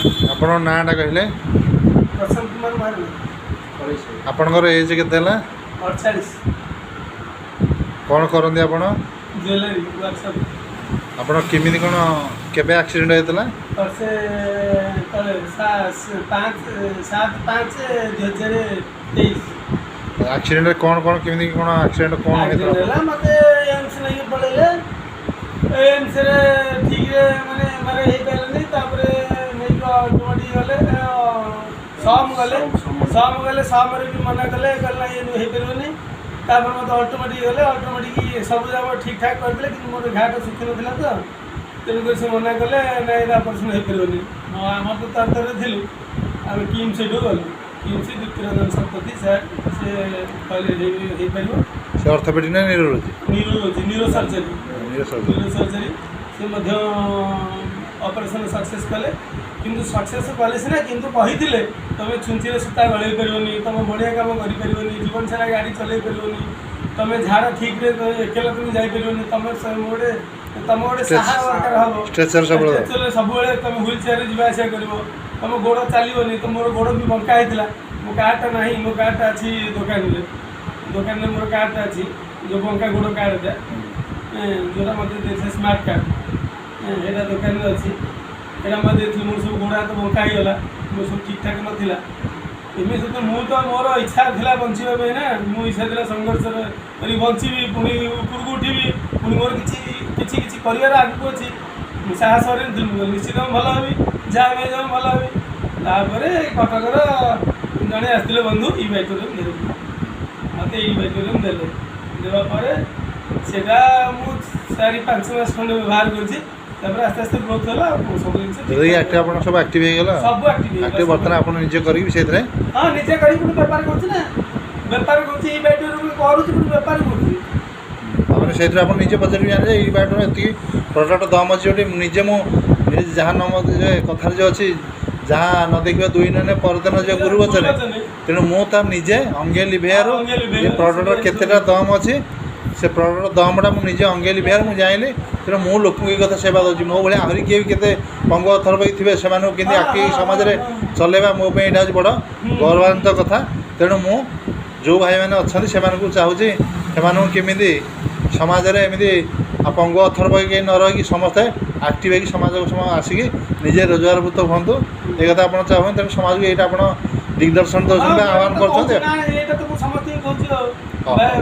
ଆପଣ ନାଁଟା କହିଲେ? ପ୍ରଶାନ୍ତ କୁମାର ମହାରଣା। ଆପଣଙ୍କର ଏଜ୍ କେତେ ହେଲା? 48। କ'ଣ କରନ୍ତି ଆପଣ? Jewellery workshop. ଆପଣ କେମିତି କ'ଣ କେବେ ଆକ୍ସିଡେଣ୍ଟ ହେଇଥିଲା? ବର୍ଷେ ତଳେ 7/5/2023। ଆକ୍ସିଡେଣ୍ଟରେ କ'ଣ କେମିତି କ'ଣ ଆକ୍ସିଡେଣ୍ଟ କ'ଣ ହେଇଥିଲା? ହେଲା ମୋତେ ଏମ୍ସ ନେଇକି ପଳେଇଲେ। ଏମ୍ସରେ ଠିକ୍ରେ ମାନେ ହେଇପାରିଲାନି। ତାପରେ ନେଇକି ଅଟୋମେଟିକ୍ ଗଲେ ସମ୍ ଗଲେ ସମରେ ବି ମନା କଲେ ନାଇଁ ହେଇପାରିବନି। ତାପରେ ମୋତେ ଅଟୋମେଟିକ୍ ଗଲେ ଅଟୋମେଟିକ୍ ସବୁ ଯାକ ଠିକ୍ ଠାକ୍ କରିଥିଲେ, କିନ୍ତୁ ମୋର ଘାଟା ଶୁଖିନଥିଲା ତ, ତେଣୁକରି ସେ ମନା କଲେ ନାଇଁ ଏଇଟା ଅପରେସନ୍ ହେଇପାରିବନି। ଆମର ତ ତରତରରେ ଥିଲୁ, ଆମେ କିମ୍ସ ସେଇଠୁ ଗଲୁ। କିମ୍ସ ଦ୍ୱିତୀୟରଞ୍ଜନ ଶତପଥୀ ସାର୍ ସେ କହିଲେ ହେଇପାରିବ। ସେ ଅର୍ଥୋପେଡିକ୍ ନା ନ୍ୟୁରୋଲୋଜି? ନ୍ୟୁରୋ ସର୍ଜରୀ ସେ ମଧ୍ୟ ଅପରେସନ୍ ସକ୍ସେସ୍ କଲେ। କିନ୍ତୁ ସକ୍ସେସ୍ କଲେ ସିନା, କିନ୍ତୁ କହିଥିଲେ ତୁମେ ଛୁଞ୍ଚିରେ ସୂତା ଗଳେଇ ପାରିବନି, ତୁମେ ବଢ଼ିଆ କାମ କରିପାରିବନି, ଜୀବନ ସାରା ଗାଡ଼ି ଚଲେଇ ପାରିବନି, ତୁମେ ଝାଡ଼ା ଠିକ୍ରେ ଏକେଲା ତୁମେ ଯାଇପାରିବନି, ତୁମେ ଗୋଟେ ସାହା ଦରକାର ହେବ। ଷ୍ଟ୍ରେଚରରେ ସବୁବେଳେ ତୁମେ ହ୍ୱିଲ୍ ଚେୟାରରେ ଯିବା ଆସିବା କରିବ, ତୁମ ଗୋଡ଼ ଚାଲିବନି। ତ ମୋର ଗୋଡ଼ ବି ବଙ୍କା ହେଇଥିଲା। ମୋ କାର୍ଡ଼ଟା ନାହିଁ, ମୋ କାର୍ଡ଼ଟା ଅଛି ଦୋକାନରେ ମୋର କାର୍ଡ଼ଟା ଅଛି, ଯେଉଁ ବଙ୍କା ଗୋଡ଼ କାର୍ଡ଼ଟା ଯେଉଁଟା ମୋତେ ଦେଇଥିଲେ ସ୍ମାର୍ଟ କାର୍ଡ଼, ସେଇଟା ଦୋକାନରେ ଅଛି। ସେଇଟା ମୋତେ ଦେଇଥିଲି। ମୋର ସବୁ ଗୋଡ଼ ହାତ ବଙ୍କା ହେଇଗଲା, ମୋର ସବୁ ଠିକ୍ଠାକ୍ ନଥିଲା। ଏମିତି ତ ମୁଁ ତ ମୋର ଇଚ୍ଛା ଥିଲା ବଞ୍ଚିବା ପାଇଁ ନା, ମୁଁ ଇଚ୍ଛା ଥିଲା ସଂଘର୍ଷ କରି ବଞ୍ଚିବି, ପୁଣି ଉପରକୁ ଉଠିବି, ପୁଣି ମୋର କିଛି କରିବାର ଆଗକୁ ଅଛି। ମୁଁ ସାହସରେ ନିଶ୍ଚିତ ଭଲ ହେବି, ଯାହା ବି ଯାଉ ଭଲ ହେବି। ତାପରେ କଟକର ଜଣେ ଆସିଥିଲେ ବନ୍ଧୁ ଇ-ବାଇଟୋରିୟମ୍ ଦେଲେ, ମୋତେ ଇ-ବାଇଟୋରିୟମ୍ ଦେବା ପରେ ସେଇଟା ମୁଁ 4-5 ମାସ ଖଣ୍ଡେ ବ୍ୟବହାର କରିଛି। ତାପରେ ଆସ୍ତେ ଆସ୍ତେ ଗ୍ରୋଥ୍ ହେଲା। ସବୁ ଜିନିଷ ଆପଣ ସବୁ ଆକ୍ଟିଭ୍ ହେଇଗଲା, ସବୁ ଆକ୍ଟିଭ୍ ବର୍ତ୍ତମାନ ଆପଣ ନିଜେ କରିକି ସେଇଥିରେ? ହଁ, ନିଜେ କରିକି ପୁଣି ବେପାର କରୁଛି ନା, ବେପାର କରୁଛି। ଇ-ବାଇଟୋରିୟମ୍ କରୁଛି, ପୁଣି ବେପାର କରୁଛି। ତାପରେ ସେଇଥିରେ ଆପଣ ନିଜେ ପଚାରିବି ଜାଣିଲେ ଇ-ବାଇଟୋରିୟମ୍ ଏତିକି ପ୍ରଡ଼କ୍ଟ ଦମ୍ ଅଛି ଗୋଟେ ନିଜେ ଯାହା କଥାରେ ଯେଉଁ ଅଛି, ଯାହା ନ ଦେଖିବା ଦୁଇ ନନେ ପରଦିନ ଯେ ଗୁରୁ ବଚନେ। ତେଣୁ ମୁଁ ତାର ନିଜେ ଅଙ୍ଗେ ଲିଭେଇବାରୁ ଏ ପ୍ରଡ଼କ୍ଟର କେତେଟା ଦମ୍ ଅଛି, ସେ ପ୍ରଡ଼କ୍ଟର ଦମ୍ଟା ମୁଁ ନିଜେ ଅଙ୍ଗେ ଲିଭେଇବାରୁ ମୁଁ ଜାଣିଲି। ତେଣୁ ମୁଁ ଲୋକଙ୍କୁ ଏଇ କଥା ସେବା ଦେଉଛି। ମୋ ଭଳିଆ ଆହୁରି କିଏ ବି କେତେ ପଙ୍ଗ ଅଥର୍ବାଇ ଥିବେ, ସେମାନଙ୍କୁ କେମିତି ଆଖି ସମାଜରେ ଚଲେଇବା, ମୋ ପାଇଁ ଏଇଟା ହେଉଛି ବଡ଼ ଗୌରବାନ୍ୱିତ କଥା। ତେଣୁ ମୁଁ ଯେଉଁ ଭାଇମାନେ ଅଛନ୍ତି ସେମାନଙ୍କୁ ଚାହୁଁଛି, ସେମାନଙ୍କୁ କେମିତି ସମାଜରେ ଏମିତି ପଙ୍ଗ ଅଥର୍ବାଇ କେହି ନ ରହିକି ସମସ୍ତେ ଆକ୍ଟିଭ୍ ହେଇକି ସମାଜକୁ ଆସିକି ନିଜେ ରୋଜଗାରଭୂତ ହୁଅନ୍ତୁ, ଏ କଥା ଆପଣ ଚାହୁଁଛନ୍ତି। ତେଣୁ ସମାଜକୁ ଏଇଟା ଆପଣ ଦିଗ୍ଦର୍ଶନ ଦେଉଛନ୍ତି, ଆହ୍ୱାନ କରୁଛନ୍ତି। ଏଇଟା ତ ମୁଁ ସମସ୍ତଙ୍କୁ କହୁଛି,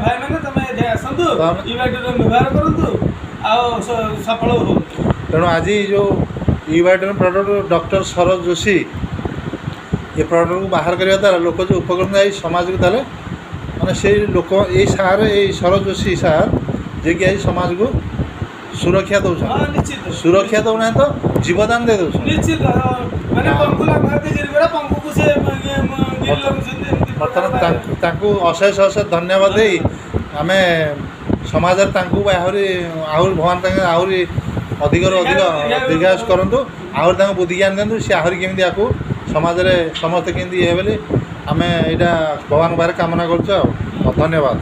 ଭାଇମାନେ ତମେ ଆସନ୍ତୁ, ଇ-ବାଇଟୋରିୟମ୍ ବ୍ୟବହାର କରନ୍ତୁ, ଆଉ ସଫଳ ହୁଅନ୍ତୁ। ତେଣୁ ଆଜି ଯେଉଁ ଇ-ବାଇଟୋରିୟମ୍ ପ୍ରଡ଼କ୍ଟ ଡକ୍ଟର ସରୋଜ ଯୋଶୀ ଏ ପ୍ରଡ଼କ୍ଟକୁ ବାହାର କରିବା ଦ୍ୱାରା ଲୋକ ଯେଉଁ ଉପକରଣ ଯାଇ ସମାଜକୁ ତାହେଲେ ମାନେ ସେଇ ଲୋକ ଏଇ ସରୋଜ ଯୋଶୀ ସାର୍ ଯିଏକି ଆଜି ସମାଜକୁ ସୁରକ୍ଷା ଦେଉଛନ୍ତି, ସୁରକ୍ଷା ଦେଉନାହାନ୍ତି ତ ଜୀବଦାନ ଦେଇ ଦେଉଛନ୍ତି। ବର୍ତ୍ତମାନ ତାଙ୍କୁ ଅଶେଷ ଧନ୍ୟବାଦ ଦେଇ ଆମେ ସମାଜରେ ତାଙ୍କୁ ଆହୁରି ଭଗବାନ ତାଙ୍କ ଆହୁରି ଅଧିକରୁ ଅଧିକ ଦୀର୍ଘାୟୁ କରନ୍ତୁ, ଆହୁରି ତାଙ୍କୁ ବୁଦ୍ଧି ଜ୍ଞାନ ଦିଅନ୍ତୁ, ସେ ଆହୁରି କେମିତି ଆକୁ ସମାଜରେ ସମସ୍ତେ କେମିତି ଇଏ ବୋଲି ଆମେ ଏଇଟା ଭଗବାନଙ୍କ ପାଖରେ କାମନା କରୁଛୁ। ଆଉ ଧନ୍ୟବାଦ।